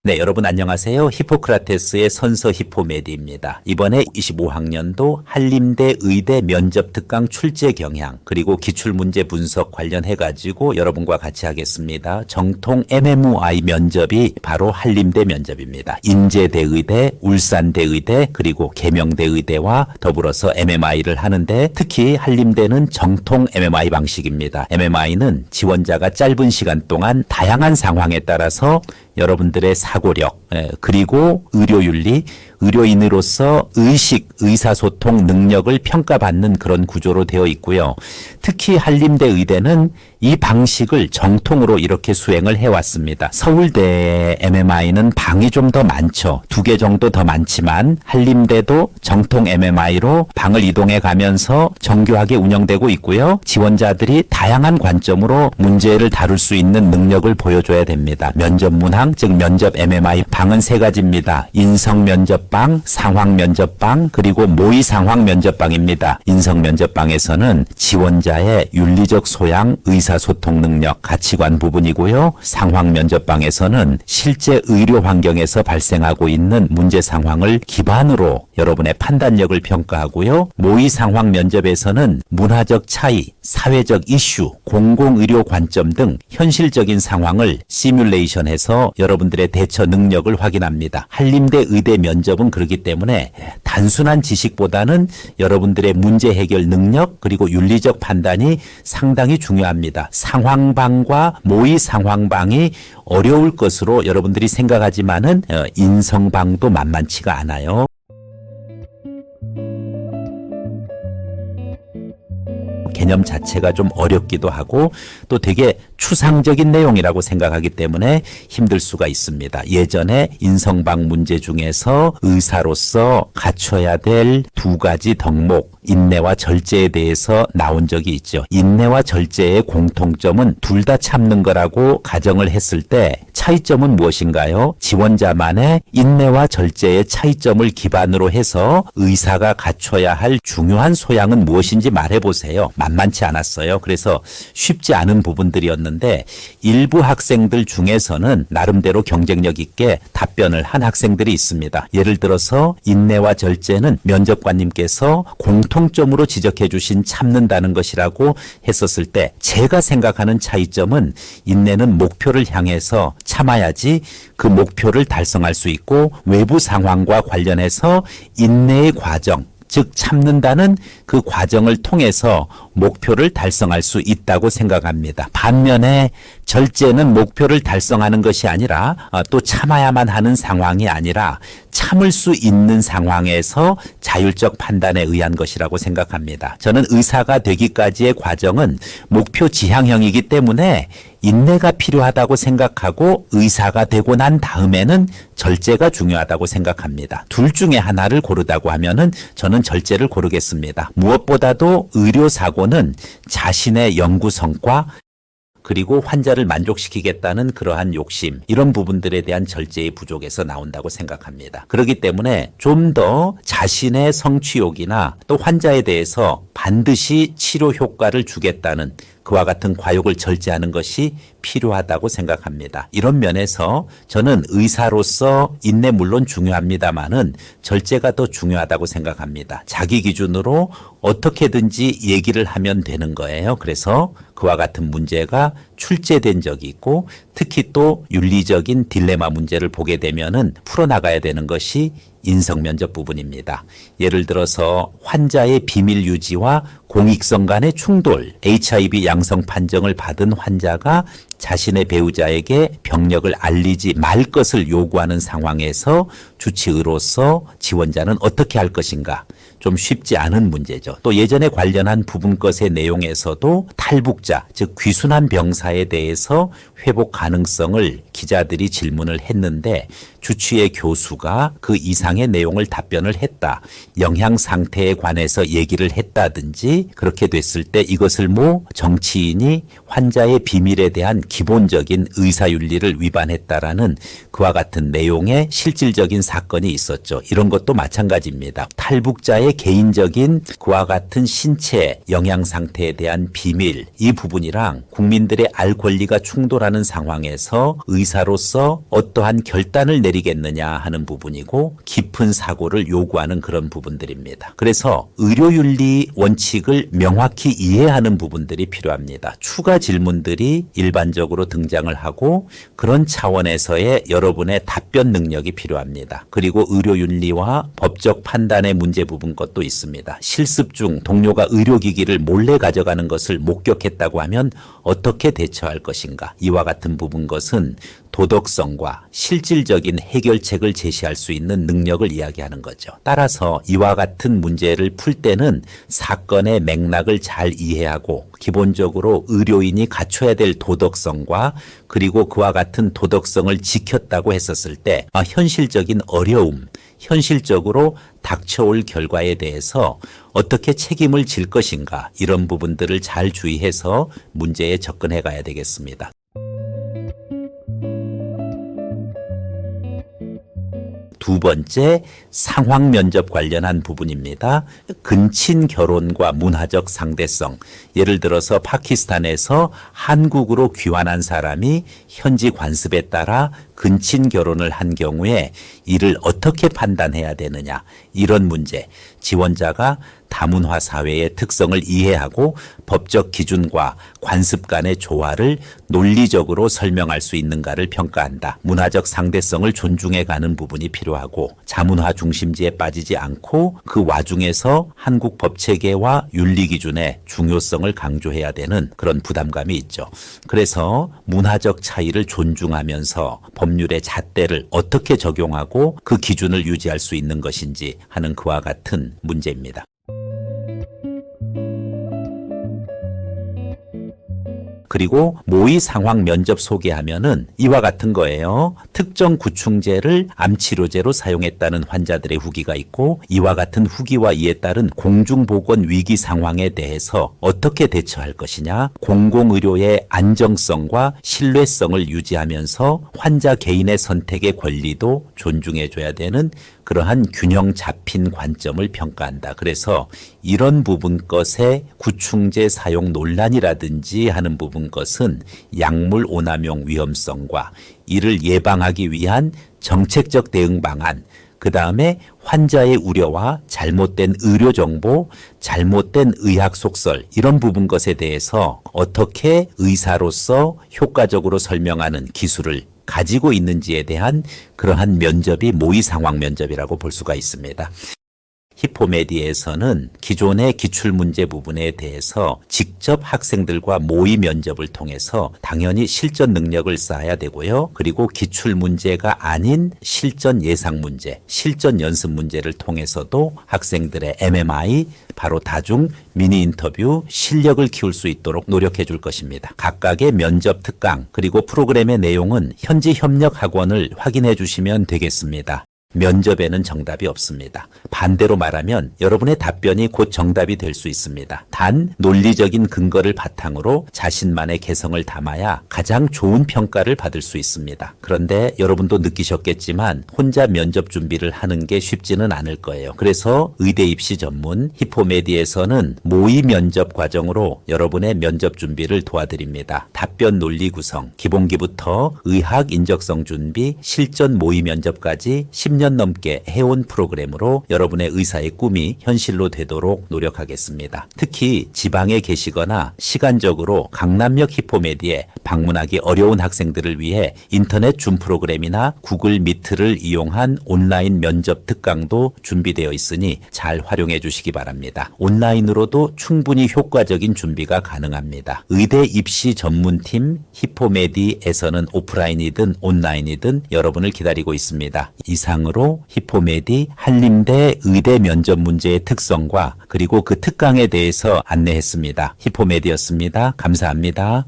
네, 여러분 안녕하세요. 히포크라테스의 선서 히포메디입니다. 이번에 25학년도 한림대 의대 면접 특강 출제 경향 그리고 기출문제 분석 관련해가지고 여러분과 같이 하겠습니다. 정통 MMI 면접이 바로 한림대 면접입니다. 인제대의대, 울산대의대 그리고 계명대의대와 더불어서 MMI를 하는데 특히 한림대는 정통 MMI 방식입니다. MMI는 지원자가 짧은 시간 동안 다양한 상황에 따라서 여러분들의 사고력 그리고 의료윤리, 의료인으로서 의식, 의사소통 능력을 평가받는 그런 구조로 되어 있고요. 특히 한림대 의대는 이 방식을 정통으로 이렇게 수행을 해왔습니다. 서울대 MMI는 방이 좀 더 많죠. 2개 정도 더 많지만 한림대도 정통 MMI로 방을 이동해 가면서 정교하게 운영되고 있고요. 지원자들이 다양한 관점으로 문제를 다룰 수 있는 능력을 보여줘야 됩니다. 면접 문항, 즉 면접 MMI 방은 3가지입니다. 인성 면접방, 상황 면접방, 그리고 모의 상황 면접방입니다. 인성 면접방에서는 지원자의 윤리적 소양, 의사소통 능력, 가치관 부분이고요. 상황 면접방에서는 실제 의료 환경에서 발생하고 있는 문제 상황을 기반으로 여러분의 판단력을 평가하고요. 모의 상황 면접에서는 문화적 차이, 사회적 이슈, 공공의료 관점 등 현실적인 상황을 시뮬레이션해서 여러분들의 대처 능력을 확인합니다. 한림대 의대 면접은 그렇기 때문에 단순한 지식보다는 여러분들의 문제 해결 능력 그리고 윤리적 판단이 상당히 중요합니다. 상황방과 모의 상황방이 어려울 것으로 여러분들이 생각하지만은 인성방도 만만치가 않아요. 개념 자체가 좀 어렵기도 하고 또 되게 추상적인 내용이라고 생각하기 때문에 힘들 수가 있습니다. 예전에 인성방 문제 중에서 의사로서 갖춰야 될 2가지 덕목, 인내와 절제에 대해서 나온 적이 있죠. 인내와 절제의 공통점은 둘 다 참는 거라고 가정을 했을 때 차이점은 무엇인가요? 지원자만의 인내와 절제의 차이점을 기반으로 해서 의사가 갖춰야 할 중요한 소양은 무엇인지 말해보세요. 만만치 않았어요. 그래서 쉽지 않은 부분들이었는데 일부 학생들 중에서는 나름대로 경쟁력 있게 답변을 한 학생들이 있습니다. 예를 들어서 인내와 절제는 면접관님께서 공통점으로 지적해 주신 참는다는 것이라고 했었을 때 제가 생각하는 차이점은 인내는 목표를 향해서 참아야지 그 목표를 달성할 수 있고 외부 상황과 관련해서 인내의 과정 즉 참는다는 그 과정을 통해서 목표를 달성할 수 있다고 생각합니다. 반면에 절제는 목표를 달성하는 것이 아니라 또 참아야만 하는 상황이 아니라 참을 수 있는 상황에서 자율적 판단에 의한 것이라고 생각합니다. 저는 의사가 되기까지의 과정은 목표 지향형이기 때문에 인내가 필요하다고 생각하고 의사가 되고 난 다음에는 절제가 중요하다고 생각합니다. 둘 중에 하나를 고르다고 하면은 저는 절제를 고르겠습니다. 무엇보다도 의료사고는 자신의 연구 성과 그리고 환자를 만족시키겠다는 그러한 욕심, 이런 부분들에 대한 절제의 부족에서 나온다고 생각합니다. 그렇기 때문에 좀 더 자신의 성취욕이나 또 환자에 대해서 반드시 치료 효과를 주겠다는 그와 같은 과욕을 절제하는 것이 필요하다고 생각합니다. 이런 면에서 저는 의사로서 인내 물론 중요합니다만은 절제가 더 중요하다고 생각합니다. 자기 기준으로 어떻게든지 얘기를 하면 되는 거예요. 그래서 그와 같은 문제가 출제된 적이 있고 특히 또 윤리적인 딜레마 문제를 보게 되면은 풀어나가야 되는 것이 인성 면접 부분입니다. 예를 들어서 환자의 비밀 유지와 공익성 간의 충돌, HIV 양성 판정을 받은 환자가 자신의 배우자에게 병력을 알리지 말 것을 요구하는 상황에서 주치의로서 지원자는 어떻게 할 것인가? 좀 쉽지 않은 문제죠. 또 예전에 관련한 부분 것의 내용에서도 탈북자, 즉 귀순한 병사에 대해서 회복 가능성을 기자들이 질문을 했는데 주치의 교수가 그 이상의 내용을 답변을 했다. 영양 상태에 관해서 얘기를 했다든지 그렇게 됐을 때 이것을 정치인이 환자의 비밀에 대한 기본적인 의사윤리를 위반했다라는 그와 같은 내용의 실질적인 사건이 있었죠. 이런 것도 마찬가지입니다. 탈북자의 개인적인 그와 같은 신체 영양 상태에 대한 비밀, 이 부분이랑 국민들의 알 권리가 충돌하는 상황에서 의사로서 어떠한 결단을 내리겠느냐 하는 부분이고 깊은 사고를 요구하는 그런 부분들입니다. 그래서 의료윤리 원칙을 명확히 이해하는 부분들이 필요합니다. 추가 질문들이 일반적으로 등장을 하고 그런 차원에서의 여러분의 답변 능력이 필요합니다. 그리고 의료윤리와 법적 판단의 문제 부분 것도 있습니다. 실습 중 동료가 의료기기를 몰래 가져가는 것을 목격했다고 하면 어떻게 대처할 것인가? 이와 같은 부분 것은 도덕성과 실질적인 해결책을 제시할 수 있는 능력을 이야기하는 거죠. 따라서 이와 같은 문제를 풀 때는 사건의 맥락을 잘 이해하고 기본적으로 의료인이 갖춰야 될 도덕성과 그리고 그와 같은 도덕성을 지켰다고 했었을 때 현실적인 어려움, 현실적으로 닥쳐올 결과에 대해서 어떻게 책임을 질 것인가, 이런 부분들을 잘 주의해서 문제에 접근해 가야 되겠습니다. 두 번째, 상황 면접 관련한 부분입니다. 근친 결혼과 문화적 상대성. 예를 들어서 파키스탄에서 한국으로 귀환한 사람이 현지 관습에 따라 근친 결혼을 한 경우에 이를 어떻게 판단해야 되느냐, 이런 문제. 지원자가 다문화 사회의 특성을 이해하고 법적 기준과 관습 간의 조화를 논리적으로 설명할 수 있는가를 평가한다. 문화적 상대성을 존중해 가는 부분이 필요하고 자문화 중심지에 빠지지 않고 그 와중에서 한국 법체계와 윤리 기준의 중요성을 강조해야 되는 그런 부담감이 있죠. 그래서 문화적 차이를 존중하면서 법률의 잣대를 어떻게 적용하고 그 기준을 유지할 수 있는 것인지 하는 그와 같은 문제입니다. 그리고 모의 상황 면접 소개하면은 이와 같은 거예요. 특정 구충제를 암치료제로 사용했다는 환자들의 후기가 있고 이와 같은 후기와 이에 따른 공중보건 위기 상황에 대해서 어떻게 대처할 것이냐, 공공의료의 안정성과 신뢰성을 유지하면서 환자 개인의 선택의 권리도 존중해줘야 되는 그러한 균형 잡힌 관점을 평가한다. 그래서 이런 부분 것의 구충제 사용 논란이라든지 하는 부분 것은 약물 오남용 위험성과 이를 예방하기 위한 정책적 대응 방안, 그 다음에 환자의 우려와 잘못된 의료 정보, 잘못된 의학 속설, 이런 부분 것에 대해서 어떻게 의사로서 효과적으로 설명하는 기술을 가지고 있는지에 대한 그러한 면접이 모의 상황 면접이라고 볼 수가 있습니다. 히포메디에서는 기존의 기출문제 부분에 대해서 직접 학생들과 모의 면접을 통해서 당연히 실전 능력을 쌓아야 되고요. 그리고 기출문제가 아닌 실전 예상문제, 실전 연습 문제를 통해서도 학생들의 MMI, 바로 다중 미니 인터뷰 실력을 키울 수 있도록 노력해 줄 것입니다. 각각의 면접 특강 그리고 프로그램의 내용은 현지 협력 학원을 확인해 주시면 되겠습니다. 면접에는 정답이 없습니다. 반대로 말하면 여러분의 답변이 곧 정답이 될 수 있습니다. 단 논리적인 근거를 바탕으로 자신만의 개성을 담아야 가장 좋은 평가를 받을 수 있습니다. 그런데 여러분도 느끼셨겠지만 혼자 면접 준비를 하는 게 쉽지는 않을 거예요. 그래서 의대 입시 전문 히포메디에서는 모의 면접 과정으로 여러분의 면접 준비를 도와드립니다. 답변 논리 구성, 기본기부터 의학 인적성 준비, 실전 모의 면접까지 10년 넘게 해온 프로그램으로 여러분의 의사의 꿈이 현실로 되도록 노력하겠습니다. 특히 지방에 계시거나 시간적으로 강남역 히포메디에 방문하기 어려운 학생들을 위해 인터넷 줌 프로그램이나 구글 미트를 이용한 온라인 면접 특강도 준비되어 있으니 잘 활용해 주시기 바랍니다. 온라인으로도 충분히 효과적인 준비가 가능합니다. 의대 입시 전문팀 히포메디에서는 오프라인이든 온라인이든 여러분을 기다리고 있습니다. 이상으로 히포메디 한림대 의대 면접 문제의 특성과 그리고 그 특강에 대해서 안내했습니다. 히포메디였습니다. 감사합니다.